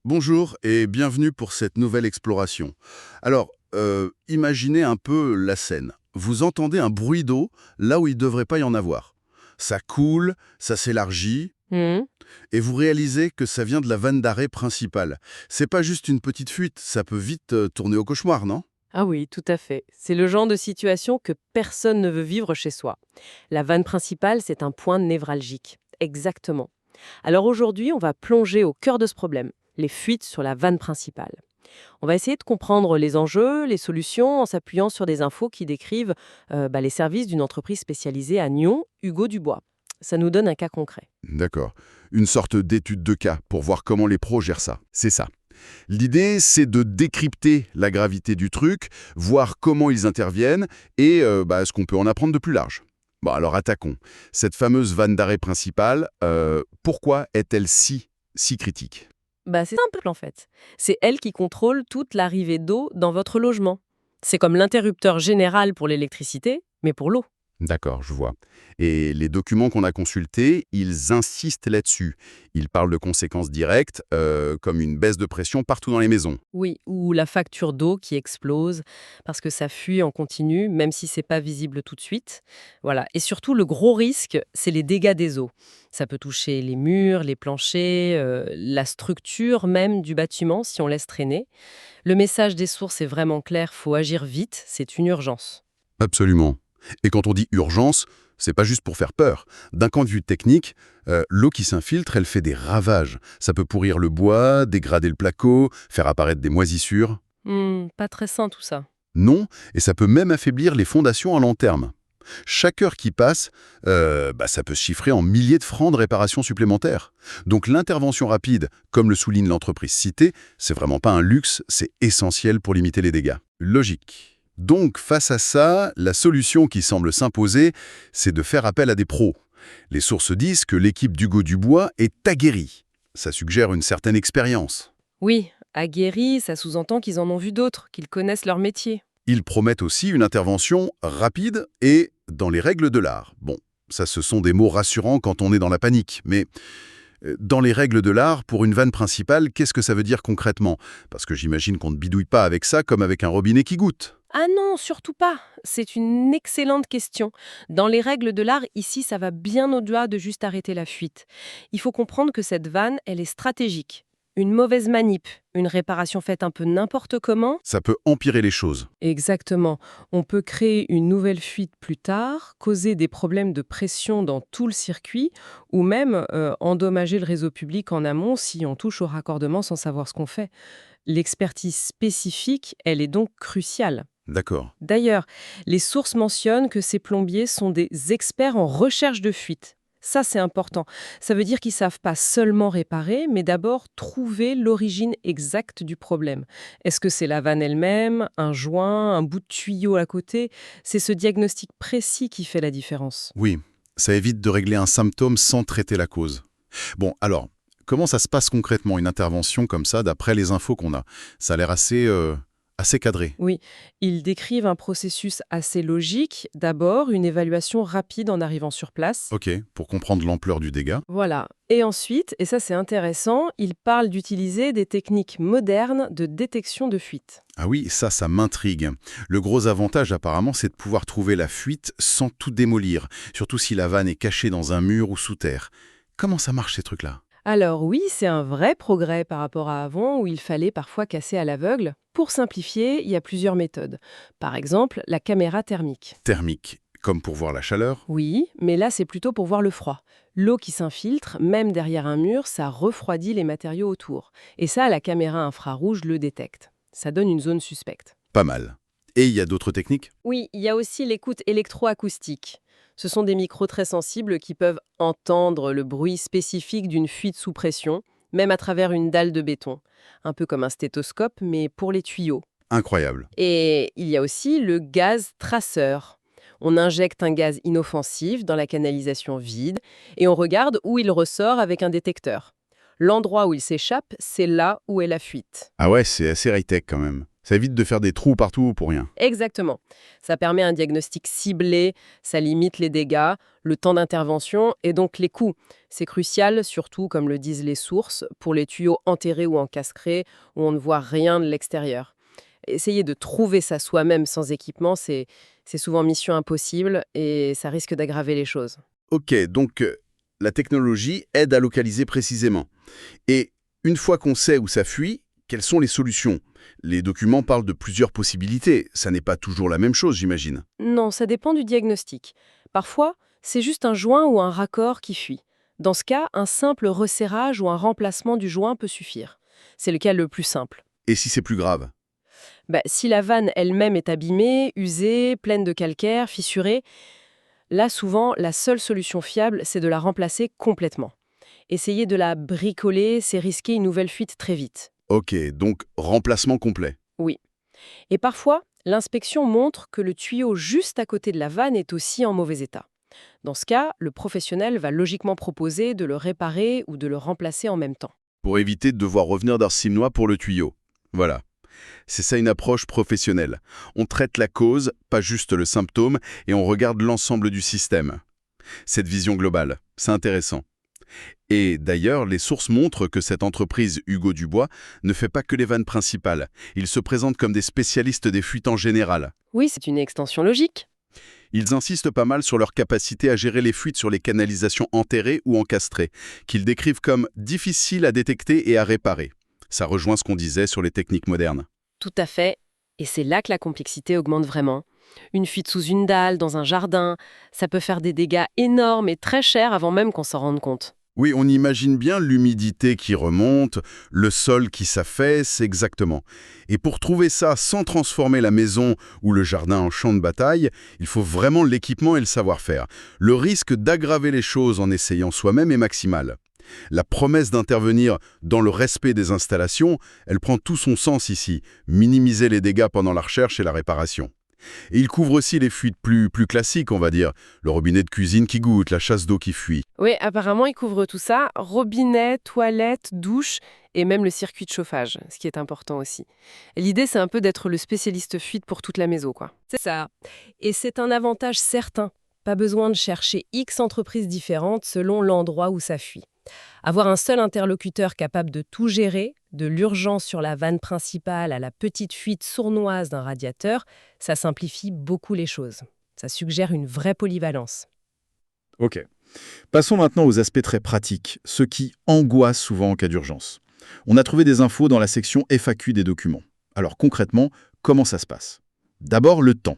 Bonjour et bienvenue pour cette nouvelle exploration. Alors, imaginez un peu la scène. Vous entendez un bruit d'eau là où il ne devrait pas y en avoir. Ça coule, ça s'élargit, Mhm. et vous réalisez que ça vient de la vanne d'arrêt principale. C'est pas juste une petite fuite, ça peut vite tourner au cauchemar, non? Ah oui, tout à fait. C'est le genre de situation que personne ne veut vivre chez soi. La vanne principale, c'est un point névralgique. Exactement. Alors aujourd'hui, on va plonger au cœur de ce problème, les fuites sur la vanne principale. On va essayer de comprendre les enjeux, les solutions, en s'appuyant sur des infos qui décrivent les services d'une entreprise spécialisée à Nyon, Hugo Dubois. Ça nous donne un cas concret. D'accord. Une sorte d'étude de cas pour voir comment les pros gèrent ça. C'est ça. L'idée, c'est de décrypter la gravité du truc, voir comment ils interviennent et ce qu'on peut en apprendre de plus large. Bon, alors attaquons. Cette fameuse vanne d'arrêt principale, pourquoi est-elle si critique? C'est simple en fait. C'est elle qui contrôle toute l'arrivée d'eau dans votre logement. C'est comme l'interrupteur général pour l'électricité, mais pour l'eau. D'accord, je vois. Et les documents qu'on a consultés, ils insistent là-dessus. Ils parlent de conséquences directes, comme une baisse de pression partout dans les maisons. Oui, ou la facture d'eau qui explose parce que ça fuit en continu, même si c'est pas visible tout de suite. Voilà. Et surtout, le gros risque, c'est les dégâts des eaux. Ça peut toucher les murs, les planchers, la structure même du bâtiment si on laisse traîner. Le message des sources est vraiment clair, faut agir vite, c'est une urgence. Absolument. Et quand on dit urgence, c'est pas juste pour faire peur. D'un point de vue technique, l'eau qui s'infiltre, elle fait des ravages. Ça peut pourrir le bois, dégrader le placo, faire apparaître des moisissures. Pas très sain tout ça. Non, et ça peut même affaiblir les fondations à long terme. Chaque heure qui passe, ça peut se chiffrer en milliers de francs de réparation supplémentaires. Donc l'intervention rapide, comme le souligne l'entreprise citée, c'est vraiment pas un luxe, c'est essentiel pour limiter les dégâts. Logique. Donc face à ça, la solution qui semble s'imposer, c'est de faire appel à des pros. Les sources disent que l'équipe d'Hugo Dubois est aguerrie. Ça suggère une certaine expérience. Oui, aguerris, ça sous-entend qu'ils en ont vu d'autres, qu'ils connaissent leur métier. Ils promettent aussi une intervention rapide et dans les règles de l'art. Bon, ça ce sont des mots rassurants quand on est dans la panique, mais dans les règles de l'art, pour une vanne principale, qu'est-ce que ça veut dire concrètement? Parce que j'imagine qu'on ne bidouille pas avec ça comme avec un robinet qui goûte. Ah non, surtout pas. C'est une excellente question. Dans les règles de l'art, ici, ça va bien au-delà de juste arrêter la fuite. Il faut comprendre que cette vanne, elle est stratégique. Une mauvaise manip, une réparation faite un peu n'importe comment. Ça peut empirer les choses. Exactement. On peut créer une nouvelle fuite plus tard, causer des problèmes de pression dans tout le circuit, ou même endommager le réseau public en amont si on touche au raccordement sans savoir ce qu'on fait. L'expertise spécifique, elle est donc cruciale. D'accord. D'ailleurs, les sources mentionnent que ces plombiers sont des experts en recherche de fuite. Ça, c'est important. Ça veut dire qu'ils savent pas seulement réparer, mais d'abord trouver l'origine exacte du problème. Est-ce que c'est la vanne elle-même, un joint, un bout de tuyau à côté? C'est ce diagnostic précis qui fait la différence. Oui, ça évite de régler un symptôme sans traiter la cause. Bon, alors, comment ça se passe concrètement, une intervention comme ça, d'après les infos qu'on a? Ça a l'air assez cadré. Oui, ils décrivent un processus assez logique. D'abord, une évaluation rapide en arrivant sur place. Ok, pour comprendre l'ampleur du dégât. Voilà. Et ensuite, et ça c'est intéressant, ils parlent d'utiliser des techniques modernes de détection de fuite. Ah oui, ça m'intrigue. Le gros avantage apparemment, c'est de pouvoir trouver la fuite sans tout démolir, surtout si la vanne est cachée dans un mur ou sous terre. Comment ça marche ces trucs-là? Alors oui, c'est un vrai progrès par rapport à avant où il fallait parfois casser à l'aveugle. Pour simplifier, il y a plusieurs méthodes. Par exemple, la caméra thermique. Thermique, comme pour voir la chaleur? Oui, mais là c'est plutôt pour voir le froid. L'eau qui s'infiltre, même derrière un mur, ça refroidit les matériaux autour. Et ça, la caméra infrarouge le détecte. Ça donne une zone suspecte. Pas mal. Et il y a d'autres techniques? Oui, il y a aussi l'écoute électroacoustique. Ce sont des micros très sensibles qui peuvent entendre le bruit spécifique d'une fuite sous pression, même à travers une dalle de béton. Un peu comme un stéthoscope, mais pour les tuyaux. Incroyable. Et il y a aussi le gaz traceur. On injecte un gaz inoffensif dans la canalisation vide et on regarde où il ressort avec un détecteur. L'endroit où il s'échappe, c'est là où est la fuite. Ah ouais, c'est assez high-tech quand même. Ça évite de faire des trous partout pour rien. Exactement. Ça permet un diagnostic ciblé, ça limite les dégâts, le temps d'intervention et donc les coûts. C'est crucial, surtout, comme le disent les sources, pour les tuyaux enterrés ou encastrés, où on ne voit rien de l'extérieur. Essayer de trouver ça soi-même sans équipement, c'est souvent mission impossible et ça risque d'aggraver les choses. Ok, donc la technologie aide à localiser précisément. Et une fois qu'on sait où ça fuit, quelles sont les solutions? Les documents parlent de plusieurs possibilités. Ça n'est pas toujours la même chose, j'imagine. Non, ça dépend du diagnostic. Parfois, c'est juste un joint ou un raccord qui fuit. Dans ce cas, un simple resserrage ou un remplacement du joint peut suffire. C'est le cas le plus simple. Et si c'est plus grave? Si la vanne elle-même est abîmée, usée, pleine de calcaire, fissurée, là souvent, la seule solution fiable, c'est de la remplacer complètement. Essayer de la bricoler, c'est risquer une nouvelle fuite très vite. Ok, donc remplacement complet. Oui. Et parfois, l'inspection montre que le tuyau juste à côté de la vanne est aussi en mauvais état. Dans ce cas, le professionnel va logiquement proposer de le réparer ou de le remplacer en même temps. Pour éviter de devoir revenir d'un Sinois pour le tuyau. Voilà. C'est ça une approche professionnelle. On traite la cause, pas juste le symptôme, et on regarde l'ensemble du système. Cette vision globale, c'est intéressant. Et d'ailleurs, les sources montrent que cette entreprise Hugo Dubois ne fait pas que les vannes principales. Ils se présentent comme des spécialistes des fuites en général. Oui, c'est une extension logique. Ils insistent pas mal sur leur capacité à gérer les fuites sur les canalisations enterrées ou encastrées, qu'ils décrivent comme difficiles à détecter et à réparer. Ça rejoint ce qu'on disait sur les techniques modernes. Tout à fait. Et c'est là que la complexité augmente vraiment. Une fuite sous une dalle, dans un jardin, ça peut faire des dégâts énormes et très chers avant même qu'on s'en rende compte. Oui, on imagine bien l'humidité qui remonte, le sol qui s'affaisse, exactement. Et pour trouver ça sans transformer la maison ou le jardin en champ de bataille, il faut vraiment l'équipement et le savoir-faire. Le risque d'aggraver les choses en essayant soi-même est maximal. La promesse d'intervenir dans le respect des installations, elle prend tout son sens ici, minimiser les dégâts pendant la recherche et la réparation. Et il couvre aussi les fuites plus classiques, on va dire. Le robinet de cuisine qui goûte, la chasse d'eau qui fuit. Oui, apparemment, il couvre tout ça. Robinet, toilette, douche et même le circuit de chauffage, ce qui est important aussi. Et l'idée, c'est un peu d'être le spécialiste fuite pour toute la maison, quoi. C'est ça. Et c'est un avantage certain. Pas besoin de chercher X entreprises différentes selon l'endroit où ça fuit. Avoir un seul interlocuteur capable de tout gérer, de l'urgence sur la vanne principale à la petite fuite sournoise d'un radiateur, ça simplifie beaucoup les choses. Ça suggère une vraie polyvalence. Ok. Passons maintenant aux aspects très pratiques, ceux qui angoissent souvent en cas d'urgence. On a trouvé des infos dans la section FAQ des documents. Alors concrètement, comment ça se passe? D'abord, le temps.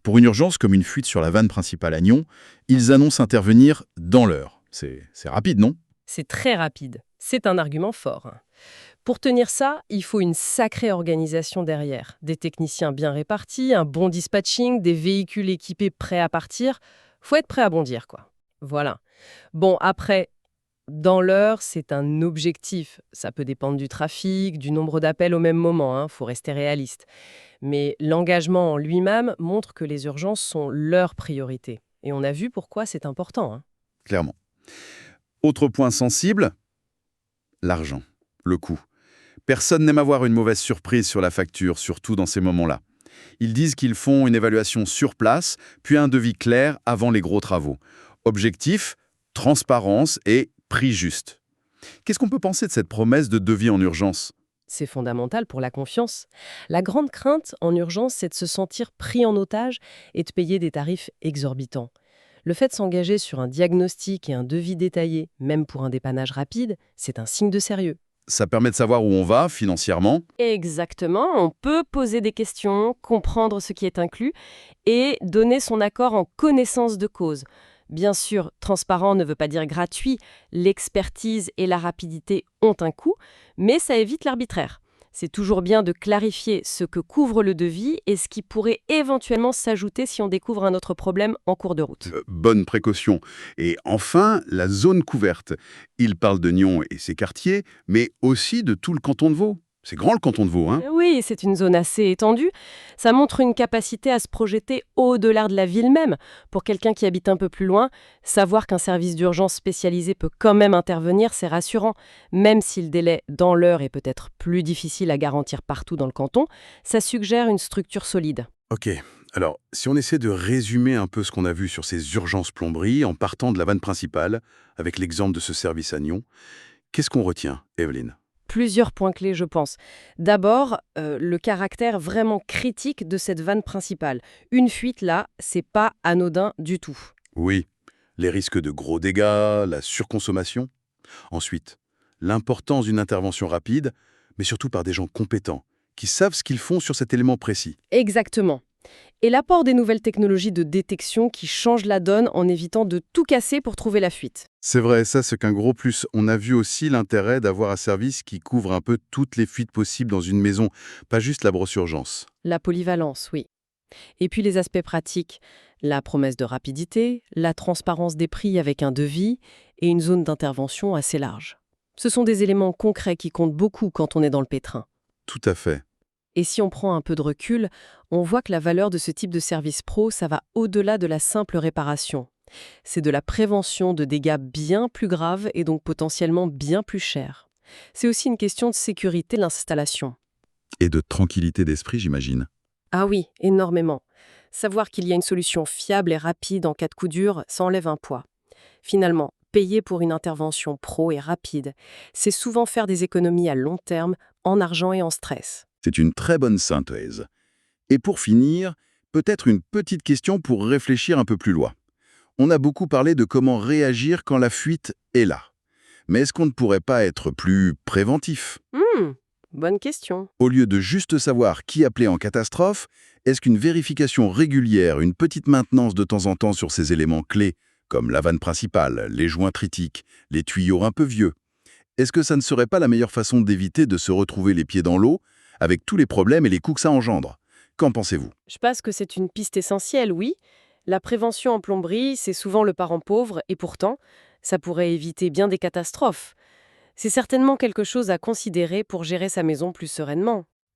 Pour une urgence comme une fuite sur la vanne principale à Nyon, ils annoncent intervenir dans l'heure. C'est rapide, non? C'est très rapide. C'est un argument fort. Pour tenir ça, il faut une sacrée organisation derrière. Des techniciens bien répartis, un bon dispatching, des véhicules équipés prêts à partir. Faut être prêt à bondir, quoi. Voilà. Bon, après, dans l'heure, c'est un objectif. Ça peut dépendre du trafic, du nombre d'appels au même moment, faut rester réaliste. Mais l'engagement en lui-même montre que les urgences sont leur priorité. Et on a vu pourquoi c'est important. Clairement. Autre point sensible, l'argent, le coût. Personne n'aime avoir une mauvaise surprise sur la facture, surtout dans ces moments-là. Ils disent qu'ils font une évaluation sur place, puis un devis clair avant les gros travaux. Objectif, transparence et prix juste. Qu'est-ce qu'on peut penser de cette promesse de devis en urgence? C'est fondamental pour la confiance. La grande crainte en urgence, c'est de se sentir pris en otage et de payer des tarifs exorbitants. Le fait de s'engager sur un diagnostic et un devis détaillé, même pour un dépannage rapide, c'est un signe de sérieux. Ça permet de savoir où on va financièrement. Exactement, on peut poser des questions, comprendre ce qui est inclus et donner son accord en connaissance de cause. Bien sûr, transparent ne veut pas dire gratuit, l'expertise et la rapidité ont un coût, mais ça évite l'arbitraire. C'est toujours bien de clarifier ce que couvre le devis et ce qui pourrait éventuellement s'ajouter si on découvre un autre problème en cours de route. Bonne précaution. Et enfin, la zone couverte. Il parle de Nyon et ses quartiers, mais aussi de tout le canton de Vaud. C'est grand le canton de Vaud, hein? Oui, c'est une zone assez étendue. Ça montre une capacité à se projeter au-delà de la ville même. Pour quelqu'un qui habite un peu plus loin, savoir qu'un service d'urgence spécialisé peut quand même intervenir, c'est rassurant. Même si le délai dans l'heure est peut-être plus difficile à garantir partout dans le canton, ça suggère une structure solide. Ok. Alors, si on essaie de résumer un peu ce qu'on a vu sur ces urgences plomberie en partant de la vanne principale, avec l'exemple de ce service à Nyon, qu'est-ce qu'on retient, Evelyne? Plusieurs points clés, je pense. D'abord, le caractère vraiment critique de cette vanne principale. Une fuite, là, c'est pas anodin du tout. Oui, les risques de gros dégâts, la surconsommation. Ensuite, l'importance d'une intervention rapide, mais surtout par des gens compétents, qui savent ce qu'ils font sur cet élément précis. Exactement. Et l'apport des nouvelles technologies de détection qui changent la donne en évitant de tout casser pour trouver la fuite. C'est vrai, ça c'est qu'un gros plus. On a vu aussi l'intérêt d'avoir un service qui couvre un peu toutes les fuites possibles dans une maison, pas juste la brosse urgence. La polyvalence, oui. Et puis les aspects pratiques, la promesse de rapidité, la transparence des prix avec un devis et une zone d'intervention assez large. Ce sont des éléments concrets qui comptent beaucoup quand on est dans le pétrin. Tout à fait. Et si on prend un peu de recul, on voit que la valeur de ce type de service pro, ça va au-delà de la simple réparation. C'est de la prévention de dégâts bien plus graves et donc potentiellement bien plus chers. C'est aussi une question de sécurité de l'installation. Et de tranquillité d'esprit, j'imagine. Ah oui, énormément. Savoir qu'il y a une solution fiable et rapide en cas de coup dur, ça enlève un poids. Finalement, payer pour une intervention pro et rapide, c'est souvent faire des économies à long terme, en argent et en stress. C'est une très bonne synthèse. Et pour finir, peut-être une petite question pour réfléchir un peu plus loin. On a beaucoup parlé de comment réagir quand la fuite est là. Mais est-ce qu'on ne pourrait pas être plus préventif? Bonne question. Au lieu de juste savoir qui appeler en catastrophe, est-ce qu'une vérification régulière, une petite maintenance de temps en temps sur ces éléments clés, comme la vanne principale, les joints critiques, les tuyaux un peu vieux, est-ce que ça ne serait pas la meilleure façon d'éviter de se retrouver les pieds dans l'eau, avec tous les problèmes et les coûts que ça engendre? Qu'en pensez-vous? Je pense que c'est une piste essentielle, oui. La prévention en plomberie, c'est souvent le parent pauvre, et pourtant, ça pourrait éviter bien des catastrophes. C'est certainement quelque chose à considérer pour gérer sa maison plus sereinement.